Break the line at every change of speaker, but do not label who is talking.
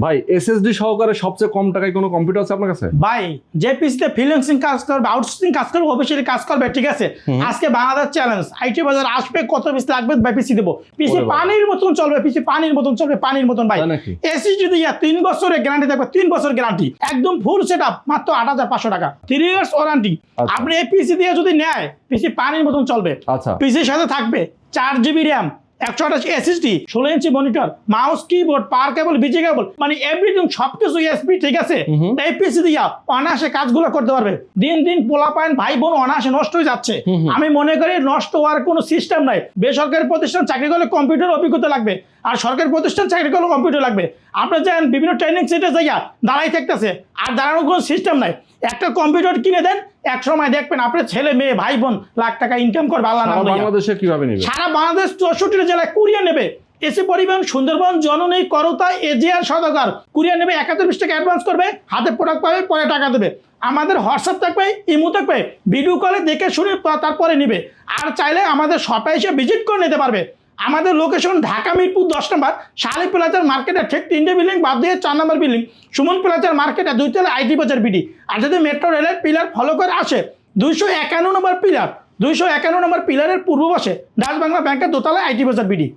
ভাই এসএসডি সহকারে সবচেয়ে কম টাকায় কোনো কম্পিউটার আছে আপনার কাছে?
ভাই যে পিসিতে ফ্রিল্যান্সিং কাজ করবে, আউটসোর্সিং কাজ করবে, অফিসিয়ালি কাজ করবে, ঠিক আছে, আজকে বাংলাদেশ চ্যালেঞ্জ, আইটি বাজার আসবে, কত পিস লাগবে ভাই পিসি দেবো। পিসি পানির মতন চলবে, পিসি পানির মতন চলবে, পানির মতন ভাই। এসএসডি দিয়ে 3 বছরের গ্যারান্টি থাকবে, 3 বছর গ্যারান্টি, একদম ফুল সেটআপ, মাত্র 8,500 টাকা, 3 ইয়ার্স ওয়ারেন্টি। আপনি এই পিসি দিয়ে যদি নেয়, পিসি পানির মতন চলবে।
আচ্ছা,
পিসির সাথে থাকবে 4GB RAM, 128 SSD, 16 inch monitor, mouse, keyboard, পাওয়ার কেবল, বিজি কেবল, মানে এভরিথিং সবকিছু এসপি, ঠিক আছে। এই পিসি দিয়া অনায়াসে কাজগুলো করতে পারবে। দিন দিন পোলাপাইন ভাই বোন অনায়াসে নষ্ট হয়ে যাচ্ছে। আমি মনে করি নষ্ট হওয়ার কোনো সিস্টেম নাই। বেসরকারি প্রতিষ্ঠান চাকরি করলে কম্পিউটার অভিজ্ঞতা লাগবে, আর সরকারি প্রতিষ্ঠান চাকরি করলে কম্পিউটার লাগবে। আপনার যেন বিভিন্ন ট্রেনিং সেন্টার জায়গা দাঁড়াই থাকতেছে, আর দাঁড়ানোর কোনো সিস্টেম নাই। একটা কম্পিউটার কিনে দেন, এক সময় দেখবেন আপনার ছেলে মেয়ে ভাই বোন লাখ টাকা ইনকাম করবে। আল্লাহ নাম লইয়া।
বাংলাদেশে কিভাবে নেবে?
সারা বাংলাদেশ 64 জেলায় কুরিয়ার নেবে। এসে পরিবহন, সুন্দরবন, জননী, করতা, এজিআর, সদাগর কুরিয়ার নেবে। 71 টাকা অ্যাডভান্স করবে, হাতে প্রোডাক্ট পাবে, পরে টাকা দেবে। আমাদের হোয়াটসঅ্যাপ থাকবে, ইমো থাকবে, ভিডিও কলে দেখে শুনে তারপরে নিবে। আর চাইলে আমাদের শপে এসে ভিজিট করে নিতে পারবে। আমাদের লোকেশন ঢাকা মিরপুর 10 নম্বর, শালি প্লাজার মার্কেটের ঠিক 3টে বিল্ডিং বাদ দিয়ে 4 নম্বর বিল্ডিং, সুমন প্লাজার মার্কেটে 2 তলা আইটি বাজার বিডি। আর যদি মেট্রো রেলের পিলার ফলো করে আসে, 251 নম্বর পিলার, 251 নম্বর পিলারের পূর্ব পাশে ডাচ বাংলা ব্যাংকের দোতলায় আইটি বাজার বিডি।